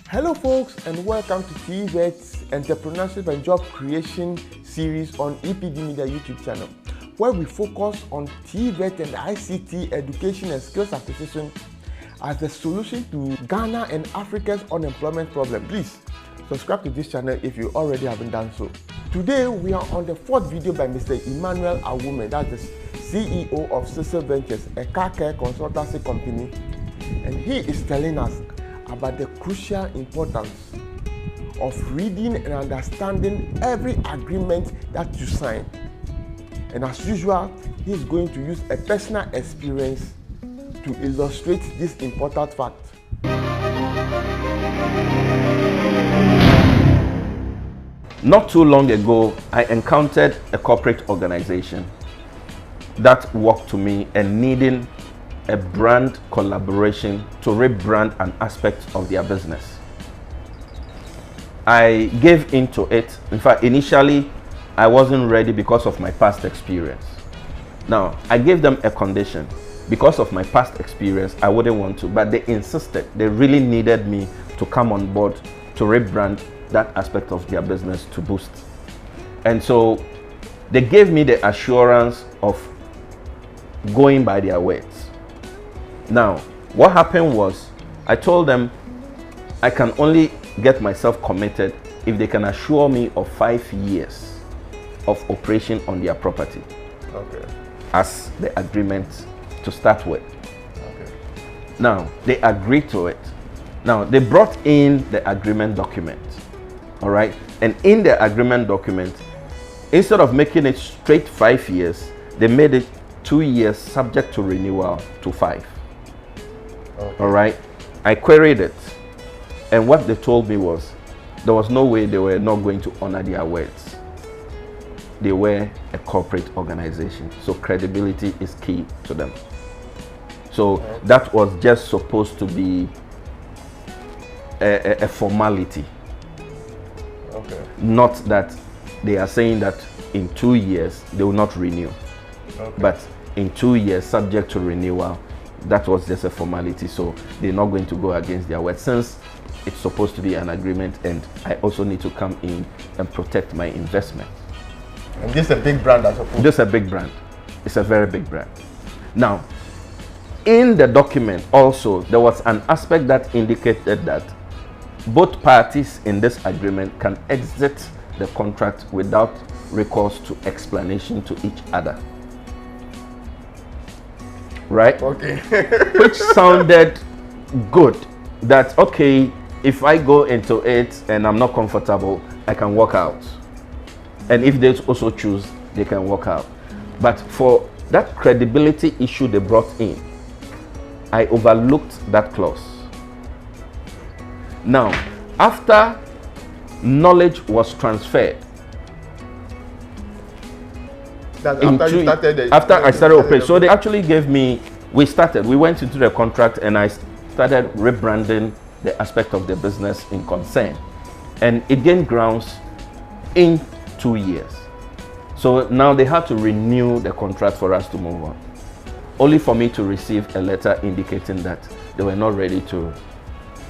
Hello folks, and welcome to TVET's Entrepreneurship and Job Creation series on EPD Media YouTube channel, where we focus on TVET and ICT education and skills acquisition as the solution to Ghana and Africa's unemployment problem. Please subscribe to this channel if you already haven't done so. Today we are on the fourth video by Mr. Emmanuel Awumee, that's the CEO of Sesil Ventures, a car care consultancy company, and he is telling us about the crucial importance of reading and understanding every agreement that you sign. And as usual, he is going to use a personal experience to illustrate this important fact. Not too long ago, I encountered a corporate organization that walked to me and needing a brand collaboration to rebrand an aspect of their business. I gave into it. In fact, initially, I wasn't ready because of my past experience. Now, I gave them a condition. Because of my past experience, I wouldn't want to, but they insisted. They really needed me to come on board to rebrand that aspect of their business to boost. And so they gave me the assurance of going by their words. Now, what happened was, I told them I can only get myself committed if they can assure me of 5 years of operation on their property. Okay. As the agreement to start with. Okay. Now, they agreed to it. Now, they brought in the agreement document. All right. And in the agreement document, instead of making it straight 5 years, they made it 2 years subject to renewal to 5. Okay. All right. I queried it. And what they told me was there was no way they were not going to honor their words. They were a corporate organization, so credibility is key to them. So that was just supposed to be a formality. Okay. Not that they are saying that in 2 years they will not renew. Okay. But in 2 years, subject to renewal, that was just a formality. So they're not going to go against their word, since it's supposed to be an agreement, and I also need to come in and protect my investment. And this is a big brand, I suppose. This is a big brand. It's a very big brand. Now, in the document also, there was an aspect that indicated that both parties in this agreement can exit the contract without recourse to explanation to each other. Right? Okay. Which sounded good. That, okay, if I go into it and I'm not comfortable, I can walk out. And if they also choose, they can walk out. But for that credibility issue they brought in, I overlooked that clause. Now, after knowledge was transferred, after I started operating, so they actually gave me, we went into the contract and I started rebranding the aspect of the business in concern. And it gained grounds in 2 years. So now they had to renew the contract for us to move on. Only for me to receive a letter indicating that they were not ready to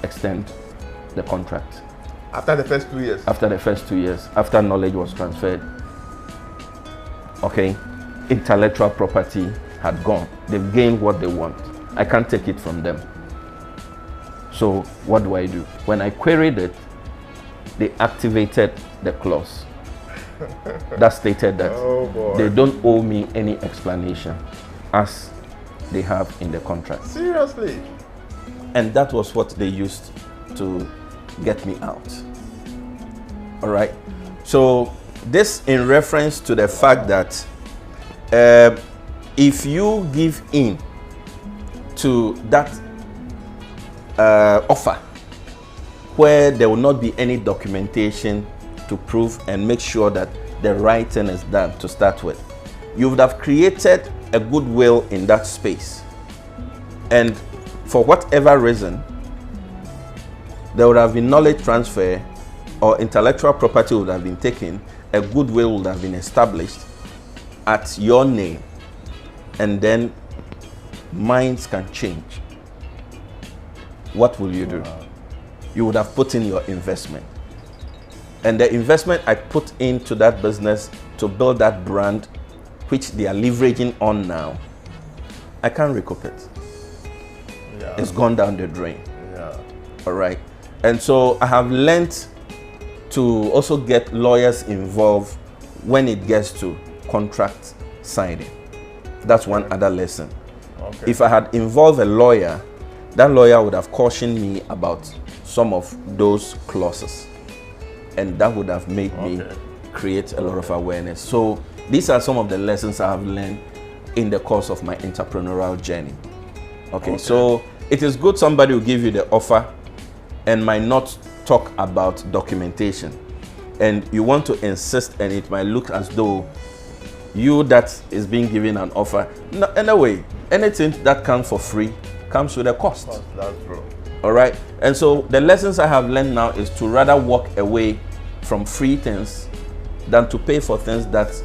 extend the contract. After the first 2 years? After the first 2 years, after knowledge was transferred. Okay, intellectual property had gone. They've gained what they want. I can't take it from them. So what do I do? When I queried it, they activated the clause that stated that they don't owe me any explanation, as they have in the contract. Seriously? And that was what they used to get me out. All right. So this in reference to the fact that if you give in to that offer where there will not be any documentation to prove and make sure that the right thing is done to start with, you would have created a goodwill in that space, and for whatever reason there would have been knowledge transfer or intellectual property would have been taken, a goodwill would have been established at your name, and then minds can change. What will you do? you would have put in your investment. And the investment I put into that business to build that brand, which they are leveraging on now, I can't recoup it. Yeah. It's gone down the drain. Yeah. All right. And so I have learned to also get lawyers involved when it gets to contract signing. That's one other lesson. Okay. If I had involved a lawyer, that lawyer would have cautioned me about some of those clauses. And that would have made me create a lot of awareness. So these are some of the lessons I have learned in the course of my entrepreneurial journey. Okay, so it is good somebody will give you the offer and might not talk about documentation. And you want to insist, and it might look as though you that is being given an offer. No, anyway, anything that comes for free comes with a cost. That's true. All right. And so the lessons I have learned now is to rather walk away from free things than to pay for things that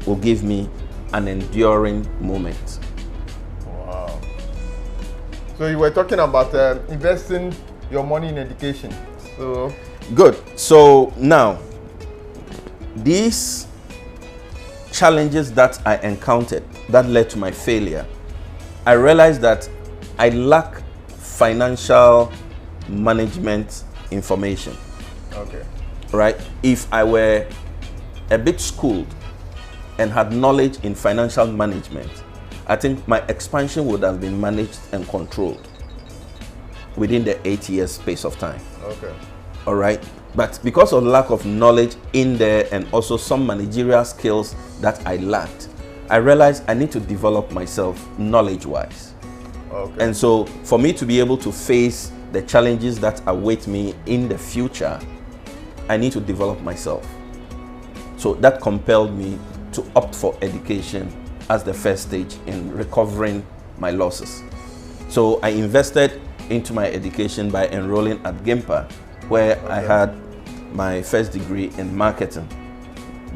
will give me an enduring moment. Wow. So you were talking about investing your money in education. So good. So now, these challenges that I encountered that led to my failure, I realized that I lack financial management information. Okay. Right? If I were a bit schooled and had knowledge in financial management, I think my expansion would have been managed and controlled within the 8 years space of time. Okay. All right. But because of lack of knowledge in there and also some managerial skills that I lacked, I realized I need to develop myself knowledge-wise. Okay. And so for me to be able to face the challenges that await me in the future, I need to develop myself. So that compelled me to opt for education as the first stage in recovering my losses. So I invested into my education by enrolling at GIMPA, where I had my first degree in marketing.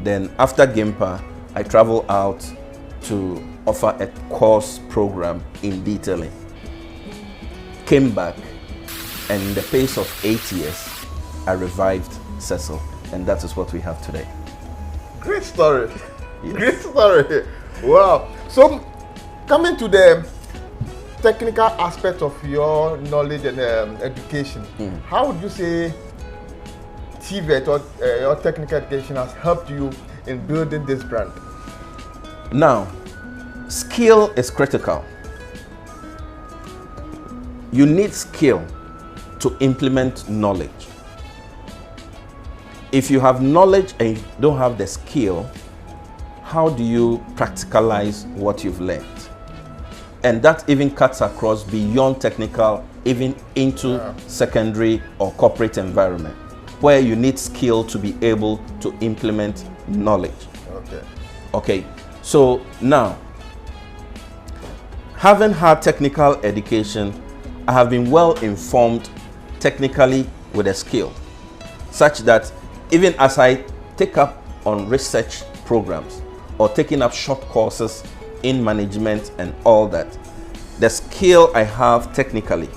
Then after GIMPA, I traveled out to offer a course program in detailing. Came back, and in the pace of 8 years, I revived Sesil, and that is what we have today. Great story. Yes. Great story. Wow. So coming to the technical aspect of your knowledge and education, how would you say TVET or your technical education has helped you in building this brand? Now, skill is critical. You need skill to implement knowledge. If you have knowledge and you don't have the skill, how do you practicalize what you've learned? And that even cuts across beyond technical, even into secondary or corporate environment, where you need skill to be able to implement knowledge. Okay. So now, having had technical education, I have been well informed technically with a skill, such that even as I take up on research programs or taking up short courses in management and all that, the skill I have technically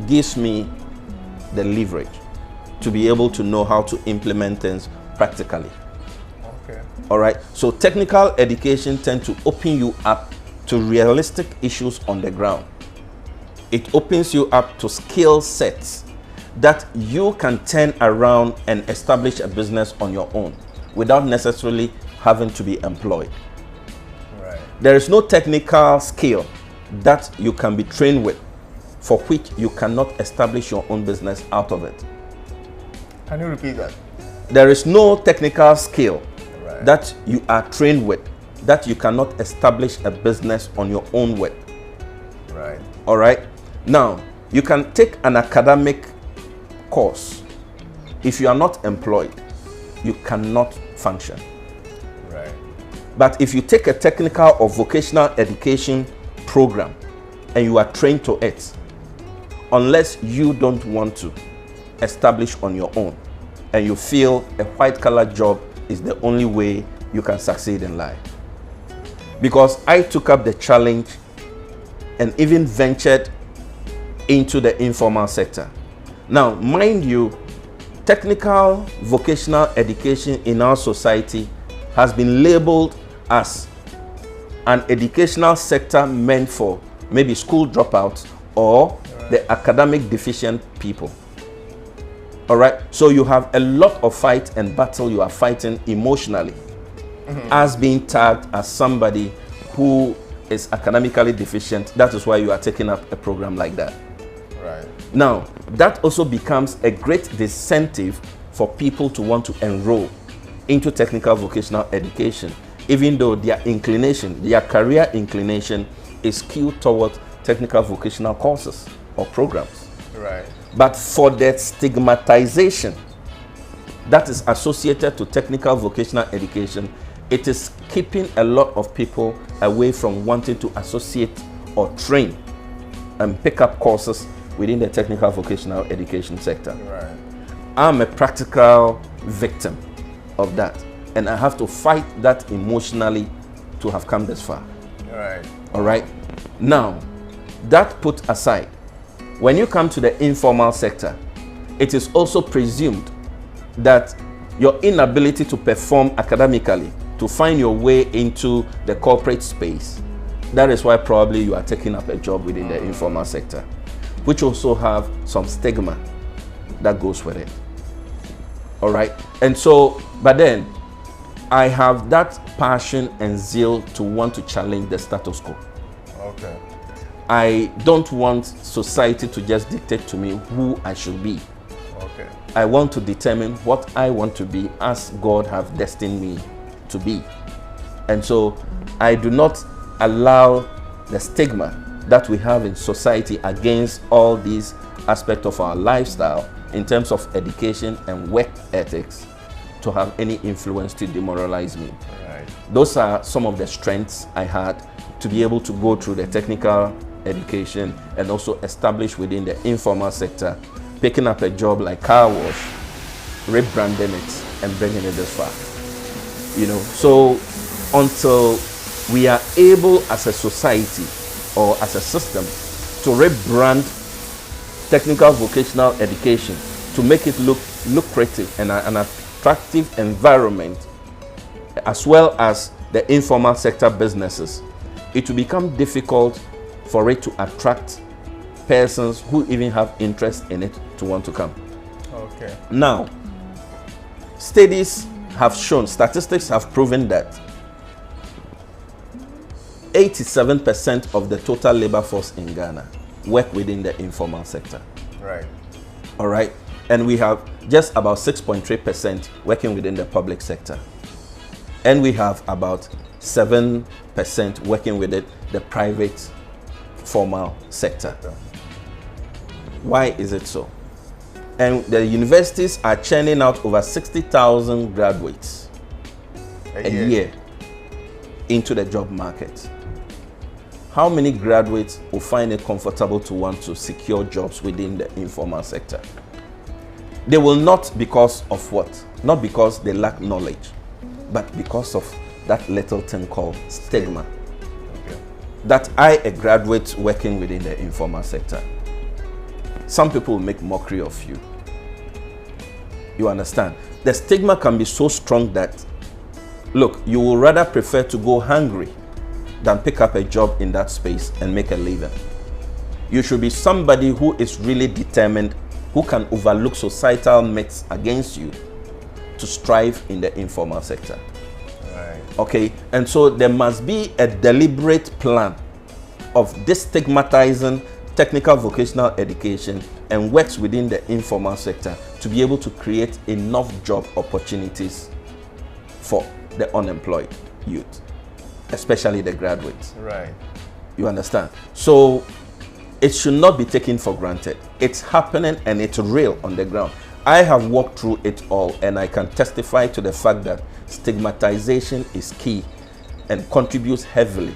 gives me the leverage to be able to know how to implement things practically. Okay. All right. So technical education tends to open you up to realistic issues on the ground. It opens you up to skill sets that you can turn around and establish a business on your own without necessarily having to be employed. Right. There is no technical skill that you can be trained with for which you cannot establish your own business out of it. Can you repeat that? There is no technical skill that you are trained with that you cannot establish a business on your own with. Right. All right. Now, you can take an academic course. If you are not employed, you cannot function. Right. But if you take a technical or vocational education program and you are trained to it, unless you don't want to establish on your own and you feel a white-collar job is the only way you can succeed in life. Because I took up the challenge and even ventured into the informal sector. Now, mind you, technical vocational education in our society has been labeled as an educational sector meant for maybe school dropouts or the academic deficient people. All right, so you have a lot of fight and battle you are fighting emotionally as being tagged as somebody who is academically deficient. That is why you are taking up a program like that. Right. Now, that also becomes a great disincentive for people to want to enroll into technical vocational education, even though their inclination, their career inclination is skewed towards technical vocational courses or programs. Right. But for the stigmatization that is associated to technical vocational education, it is keeping a lot of people away from wanting to associate or train and pick up courses within the technical vocational education sector. Right. I'm a practical victim of that, and I have to fight that emotionally to have come this far. Right. All right. Now, that put aside, when you come to the informal sector, it is also presumed that your inability to perform academically, to find your way into the corporate space, that is why probably you are taking up a job within the informal sector, which also have some stigma that goes with it. All right. And so, but then I have that passion and zeal to want to challenge the status quo. Okay. I don't want society to just dictate to me who I should be. Okay. I want to determine what I want to be as God have destined me to be. And so I do not allow the stigma that we have in society against all these aspects of our lifestyle in terms of education and work ethics to have any influence to demoralize me. Right. Those are some of the strengths I had to be able to go through the technical education and also establish within the informal sector, picking up a job like car wash, rebranding it and bringing it this far. You know, so until we are able as a society or as a system to rebrand technical vocational education to make it look lucrative and an attractive environment, as well as the informal sector businesses, it will become difficult for it to attract persons who even have interest in it to want to come. Okay. Now, studies have shown, statistics have proven that 87% of the total labor force in Ghana work within the informal sector. Right. All right. And we have just about 6.3% working within the public sector. And we have about 7% working within the private formal sector. Why is it so? And the universities are churning out over 60,000 graduates a year into the job market. How many graduates will find it comfortable to want to secure jobs within the informal sector? They will not because of what? Not because they lack knowledge, but because of that little thing called stigma. Okay. That I, a graduate working within the informal sector, some people will make mockery of you. You understand? The stigma can be so strong that, look, you will rather prefer to go hungry than pick up a job in that space and make a living. You should be somebody who is really determined, who can overlook societal myths against you to strive in the informal sector. Right. Okay, and so there must be a deliberate plan of destigmatizing technical vocational education and works within the informal sector to be able to create enough job opportunities for the unemployed youth, especially the graduates. Right. You understand? So it should not be taken for granted. It's happening and it's real on the ground. I have walked through it all and I can testify to the fact that stigmatization is key and contributes heavily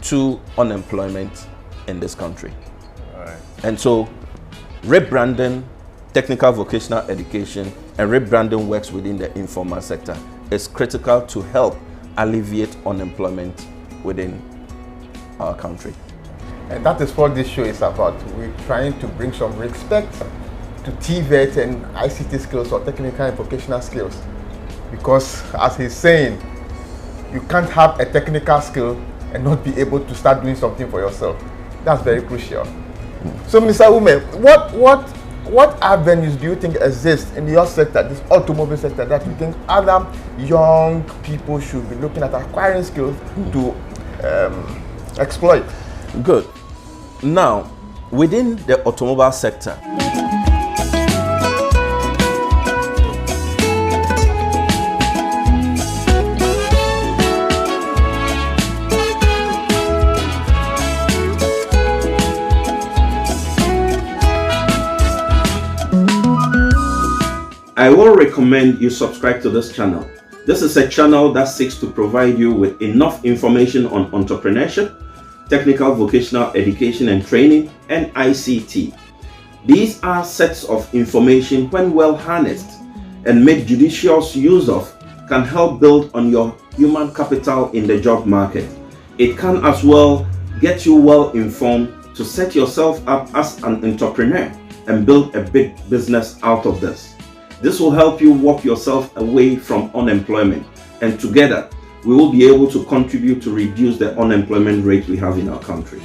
to unemployment in this country. Right. And so rebranding technical vocational education and rebranding works within the informal sector is critical to help alleviate unemployment within our country. And that is what this show is about. We're trying to bring some respect to TVET and ICT skills or technical and vocational skills, because as he's saying, you can't have a technical skill and not be able to start doing something for yourself. That's very crucial. So Mr. Awumee, what avenues do you think exist in your sector, this automobile sector, that you think other young people should be looking at acquiring skills to exploit? Good. Now, within the automobile sector, I will recommend you subscribe to this channel. This is a channel that seeks to provide you with enough information on entrepreneurship, technical vocational education and training, and ICT. These are sets of information, when well harnessed and made judicious use of, can help build on your human capital in the job market. It can as well get you well informed to set yourself up as an entrepreneur and build a big business out of this. This will help you walk yourself away from unemployment, and together we will be able to contribute to reduce the unemployment rate we have in our country.